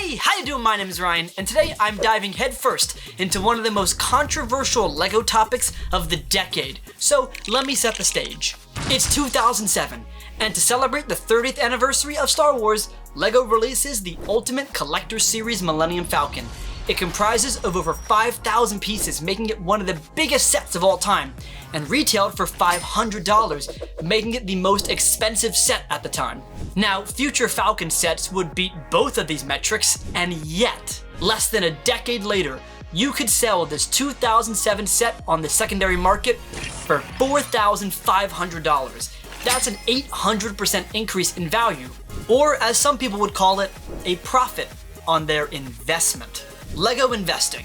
Hey, how you doing? My name is Ryan, and today I'm diving headfirst into one of the most controversial LEGO topics of the decade. So let me set the stage. It's 2007, and to celebrate the 30th anniversary of Star Wars, LEGO releases the Ultimate Collector Series Millennium Falcon. It comprises of over 5,000 pieces, making it one of the biggest sets of all time, and retailed for $500, making it the most expensive set at the time. Now, future Falcon sets would beat both of these metrics, and yet, less than a decade later, you could sell this 2007 set on the secondary market for $4,500. That's an 800% increase in value, or as some people would call it, a profit on their investment. LEGO investing.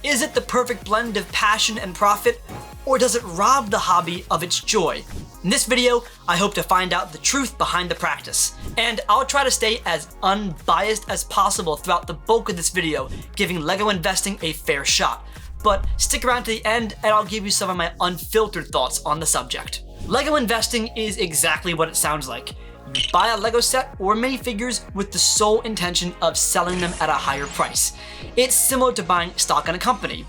Is it the perfect blend of passion and profit, or does it rob the hobby of its joy? In this video, I hope to find out the truth behind the practice, and I'll try to stay as unbiased as possible throughout the bulk of this video, giving LEGO investing a fair shot. But stick around to the end and I'll give you some of my unfiltered thoughts on the subject. LEGO investing is exactly what it sounds like. You buy a LEGO set or minifigures with the sole intention of selling them at a higher price. It's similar to buying stock in a company.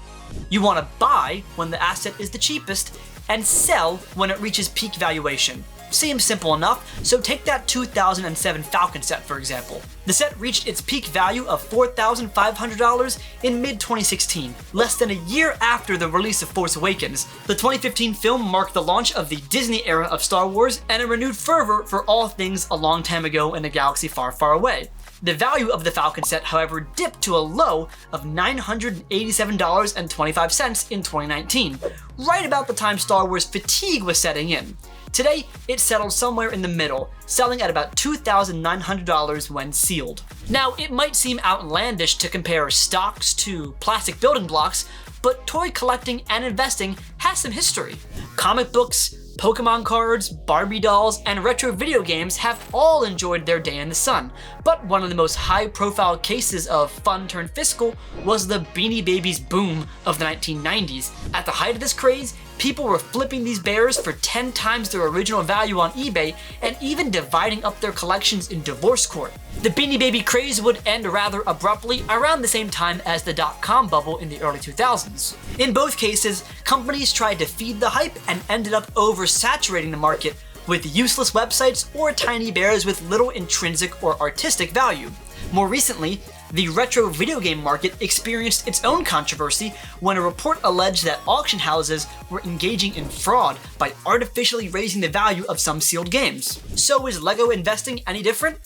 You want to buy when the asset is the cheapest and sell when it reaches peak valuation. Seems simple enough, so take that 2007 Falcon set for example. The set reached its peak value of $4,500 in mid-2016, less than a year after the release of Force Awakens. The 2015 film marked the launch of the Disney era of Star Wars and a renewed fervor for all things a long time ago in a galaxy far, far away. The value of the Falcon set, however, dipped to a low of $987.25 in 2019, right about the time Star Wars fatigue was setting in. Today, it settled somewhere in the middle, selling at about $2,900 when sealed. Now, it might seem outlandish to compare stocks to plastic building blocks, but toy collecting and investing has some history. Comic books, Pokemon cards, Barbie dolls, and retro video games have all enjoyed their day in the sun, but one of the most high-profile cases of fun-turned-fiscal was the Beanie Babies boom of the 1990s. At the height of this craze, people were flipping these bears for 10 times their original value on eBay and even dividing up their collections in divorce court. The Beanie Baby craze would end rather abruptly around the same time as the dot-com bubble in the early 2000s. In both cases, companies tried to feed the hype and ended up oversaturating the market with useless websites or tiny bears with little intrinsic or artistic value. More recently, the retro video game market experienced its own controversy when a report alleged that auction houses were engaging in fraud by artificially raising the value of some sealed games. So is LEGO investing any different?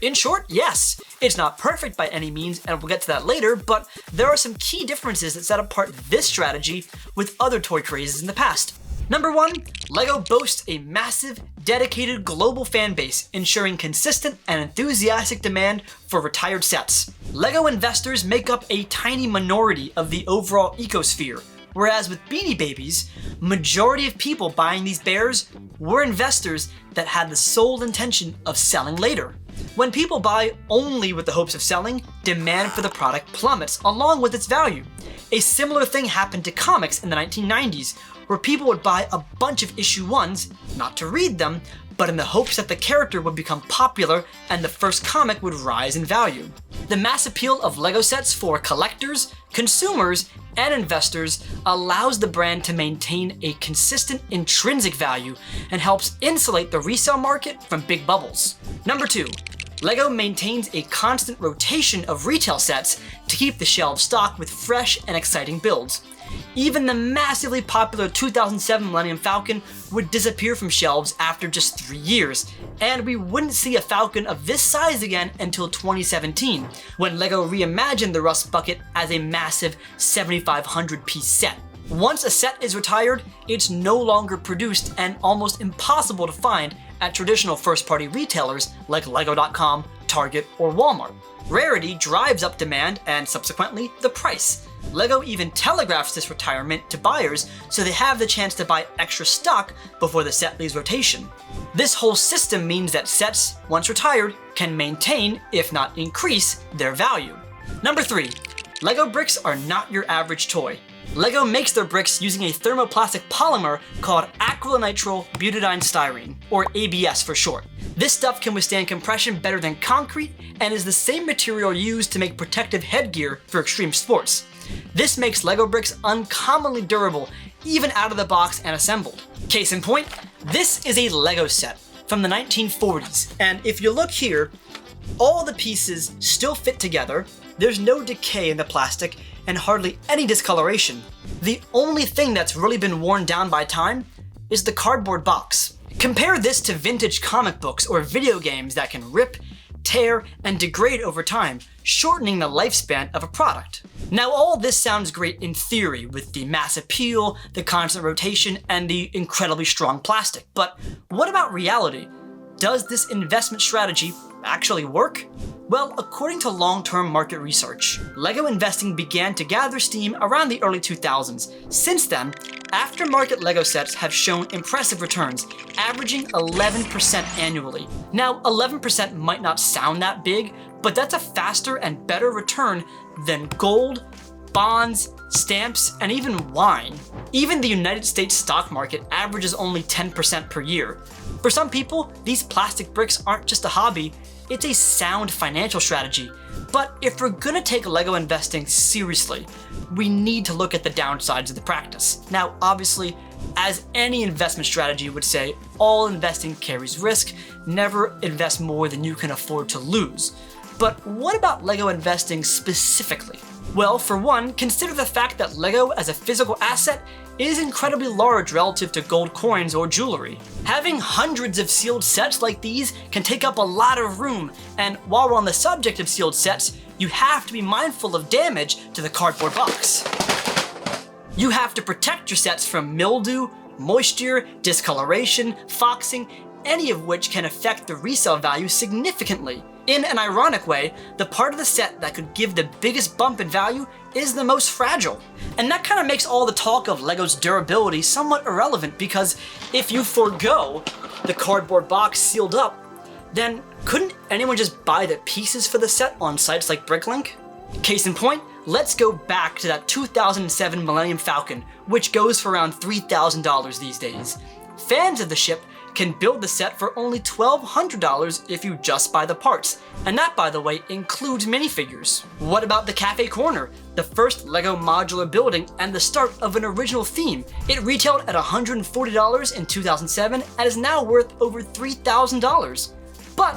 In short, yes. It's not perfect by any means, and we'll get to that later, but there are some key differences that set apart this strategy with other toy crazes in the past. Number 1, LEGO boasts a massive, dedicated global fan base, ensuring consistent and enthusiastic demand for retired sets. LEGO investors make up a tiny minority of the overall ecosphere, whereas with Beanie Babies, majority of people buying these bears were investors that had the sole intention of selling later. When people buy only with the hopes of selling, demand for the product plummets along with its value. A similar thing happened to comics in the 1990s, where people would buy a bunch of issue 1s, not to read them, but in the hopes that the character would become popular and the first comic would rise in value. The mass appeal of LEGO sets for collectors, consumers, and investors allows the brand to maintain a consistent intrinsic value and helps insulate the resale market from big bubbles. Number 2, LEGO maintains a constant rotation of retail sets to keep the shelves stocked with fresh and exciting builds. Even the massively popular 2007 Millennium Falcon would disappear from shelves after just 3 years, and we wouldn't see a Falcon of this size again until 2017, when LEGO reimagined the Rust Bucket as a massive 7,500 piece set. Once a set is retired, it's no longer produced and almost impossible to find at traditional first-party retailers like Lego.com, Target, or Walmart. Rarity drives up demand and subsequently the price. LEGO even telegraphs this retirement to buyers so they have the chance to buy extra stock before the set leaves rotation. This whole system means that sets, once retired, can maintain, if not increase, their value. Number 3, LEGO bricks are not your average toy. LEGO makes their bricks using a thermoplastic polymer called acrylonitrile butadiene styrene, or ABS for short. This stuff can withstand compression better than concrete and is the same material used to make protective headgear for extreme sports. This makes Lego bricks uncommonly durable, even out of the box and assembled. Case in point, this is a Lego set from the 1940s, and if you look here, all the pieces still fit together, there's no decay in the plastic, and hardly any discoloration. The only thing that's really been worn down by time is the cardboard box. Compare this to vintage comic books or video games that can rip, tear, and degrade over time, shortening the lifespan of a product. Now, all this sounds great in theory, with the mass appeal, the constant rotation, and the incredibly strong plastic. But what about reality? Does this investment strategy actually work? Well, according to long-term market research, Lego investing began to gather steam around the early 2000s. Since then, aftermarket Lego sets have shown impressive returns, averaging 11% annually. Now, 11% might not sound that big, but that's a faster and better return than gold, bonds, stamps, and even wine. Even the United States stock market averages only 10% per year. For some people, these plastic bricks aren't just a hobby, it's a sound financial strategy. But if we're gonna take Lego investing seriously, we need to look at the downsides of the practice. Now, obviously, as any investment strategy would say, all investing carries risk. Never invest more than you can afford to lose. But what about Lego investing specifically? Well, for one, consider the fact that Lego as a physical asset is incredibly large relative to gold coins or jewelry. Having hundreds of sealed sets like these can take up a lot of room, and while we're on the subject of sealed sets, you have to be mindful of damage to the cardboard box. You have to protect your sets from mildew, moisture, discoloration, foxing, any of which can affect the resale value significantly. In an ironic way, the part of the set that could give the biggest bump in value is the most fragile. And that kind of makes all the talk of Lego's durability somewhat irrelevant, because if you forego the cardboard box sealed up, then couldn't anyone just buy the pieces for the set on sites like Bricklink? Case in point, let's go back to that 2007 Millennium Falcon, which goes for around $3,000 these days. Fans of the ship can build the set for only $1,200 if you just buy the parts. And that, by the way, includes minifigures. What about the Cafe Corner, the first Lego modular building and the start of an original theme? It retailed at $140 in 2007 and is now worth over $3,000. But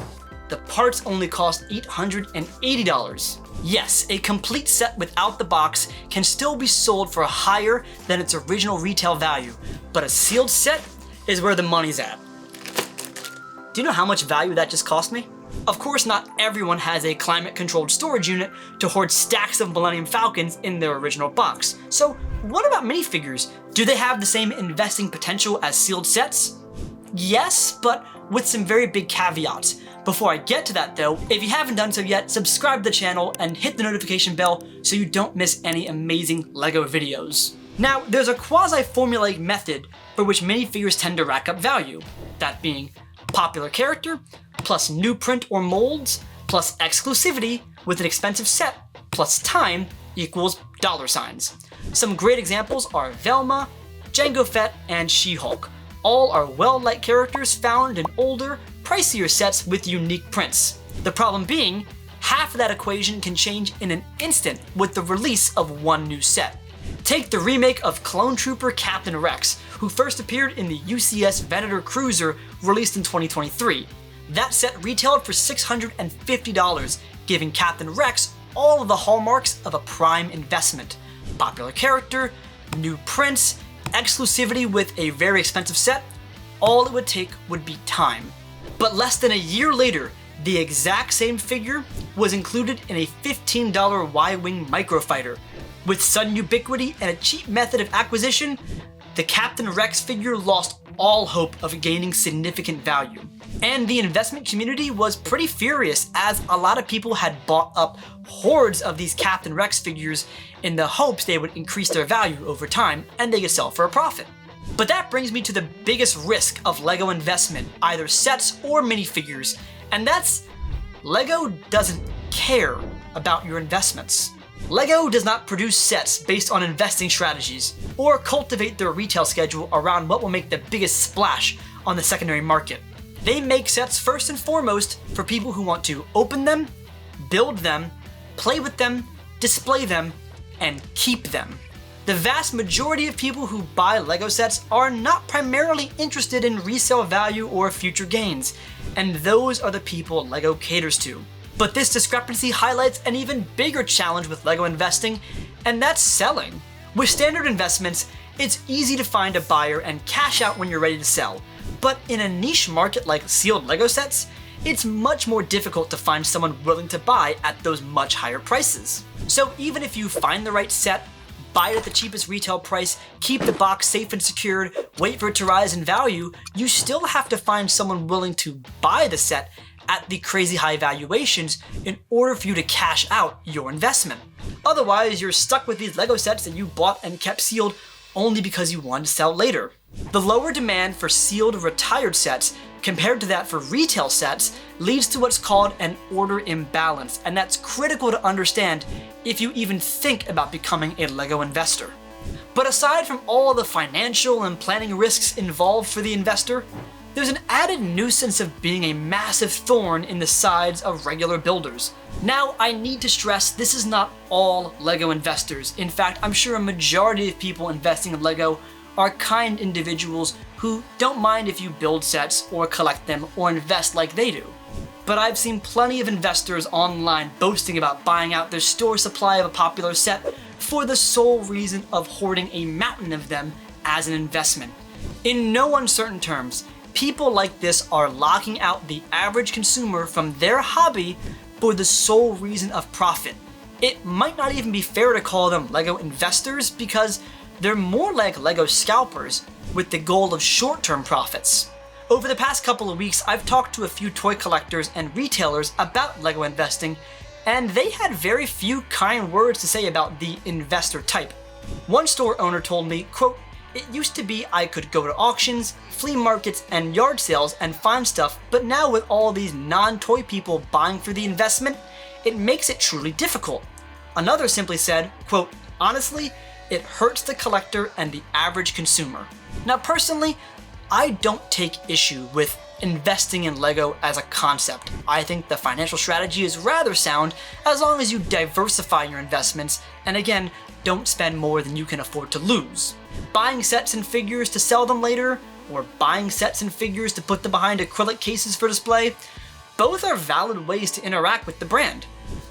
the parts only cost $880. Yes, a complete set without the box can still be sold for higher than its original retail value, but a sealed set is where the money's at. Do you know how much value that just cost me? Of course, not everyone has a climate-controlled storage unit to hoard stacks of Millennium Falcons in their original box. So what about minifigures? Do they have the same investing potential as sealed sets? Yes, but with some very big caveats. Before I get to that though, if you haven't done so yet, subscribe to the channel and hit the notification bell so you don't miss any amazing Lego videos. Now, there's a quasi-formulaic method for which minifigures tend to rack up value, that being popular character, plus new print or molds, plus exclusivity with an expensive set, plus time equals $signs. Some great examples are Velma, Jango Fett, and She-Hulk. All are well-liked characters found in older, pricier sets with unique prints. The problem being, half of that equation can change in an instant with the release of one new set. Take the remake of Clone Trooper Captain Rex, who first appeared in the UCS Venator Cruiser released in 2023. That set retailed for $650, giving Captain Rex all of the hallmarks of a prime investment. Popular character, new prints, exclusivity with a very expensive set. All it would take would be time. But less than a year later, the exact same figure was included in a $15 Y-Wing microfighter. With sudden ubiquity and a cheap method of acquisition, the Captain Rex figure lost all hope of gaining significant value. And the investment community was pretty furious, as a lot of people had bought up hordes of these Captain Rex figures in the hopes they would increase their value over time and they could sell for a profit. But that brings me to the biggest risk of Lego investment, either sets or minifigures, and that's Lego doesn't care about your investments. Lego does not produce sets based on investing strategies, or cultivate their retail schedule around what will make the biggest splash on the secondary market. They make sets first and foremost for people who want to open them, build them, play with them, display them, and keep them. The vast majority of people who buy LEGO sets are not primarily interested in resale value or future gains, and those are the people LEGO caters to. But this discrepancy highlights an even bigger challenge with LEGO investing, and that's selling. With standard investments, it's easy to find a buyer and cash out when you're ready to sell. But in a niche market like sealed LEGO sets, it's much more difficult to find someone willing to buy at those much higher prices. So even if you find the right set, buy it at the cheapest retail price, keep the box safe and secured, wait for it to rise in value, you still have to find someone willing to buy the set at the crazy high valuations in order for you to cash out your investment. Otherwise, you're stuck with these LEGO sets that you bought and kept sealed only because you wanted to sell later. The lower demand for sealed retired sets compared to that for retail sets leads to what's called an order imbalance, and that's critical to understand if you even think about becoming a LEGO investor. But aside from all the financial and planning risks involved for the investor, there's an added nuisance of being a massive thorn in the sides of regular builders. Now, I need to stress this is not all LEGO investors. In fact, I'm sure a majority of people investing in LEGO are kind individuals who don't mind if you build sets or collect them or invest like they do. But I've seen plenty of investors online boasting about buying out their store supply of a popular set for the sole reason of hoarding a mountain of them as an investment. In no uncertain terms, people like this are locking out the average consumer from their hobby for the sole reason of profit. It might not even be fair to call them LEGO investors because they're more like LEGO scalpers with the goal of short-term profits. Over the past couple of weeks, I've talked to a few toy collectors and retailers about LEGO investing, and they had very few kind words to say about the investor type. One store owner told me, quote, "It used to be I could go to auctions, flea markets, and yard sales and find stuff, but now with all these non-toy people buying for the investment, it makes it truly difficult." Another simply said, quote, "Honestly, it hurts the collector and the average consumer." Now personally, I don't take issue with investing in LEGO as a concept. I think the financial strategy is rather sound as long as you diversify your investments and again, don't spend more than you can afford to lose. Buying sets and figures to sell them later, or buying sets and figures to put them behind acrylic cases for display, both are valid ways to interact with the brand.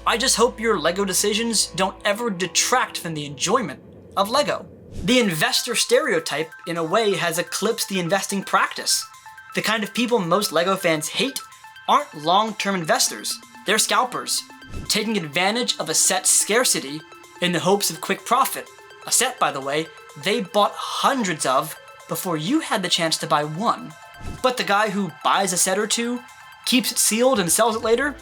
I just hope your LEGO decisions don't ever detract from the enjoyment of LEGO. The investor stereotype, in a way, has eclipsed the investing practice. The kind of people most LEGO fans hate aren't long-term investors, they're scalpers, taking advantage of a set's scarcity in the hopes of quick profit. A set, by the way, they bought hundreds of before you had the chance to buy one. But the guy who buys a set or two, keeps it sealed and sells it later,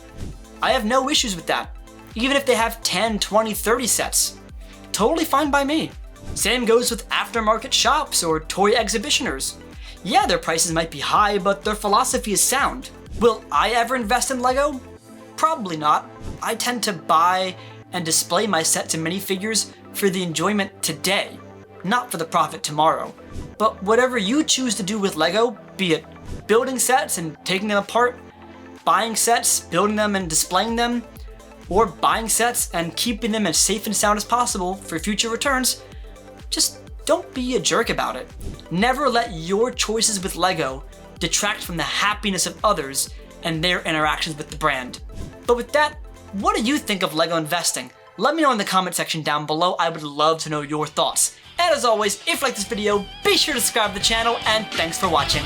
I have no issues with that. Even if they have 10, 20, 30 sets. Totally fine by me. Same goes with aftermarket shops or toy exhibitioners. Yeah, their prices might be high, but their philosophy is sound. Will I ever invest in LEGO? Probably not. I tend to buy and display my sets and minifigures for the enjoyment today, not for the profit tomorrow. But whatever you choose to do with LEGO, be it building sets and taking them apart, buying sets, building them and displaying them, or buying sets and keeping them as safe and sound as possible for future returns, just don't be a jerk about it. Never let your choices with LEGO detract from the happiness of others and their interactions with the brand. But with that, what do you think of LEGO investing? Let me know in the comment section down below. I would love to know your thoughts. And as always, if you like this video, be sure to subscribe to the channel, and thanks for watching.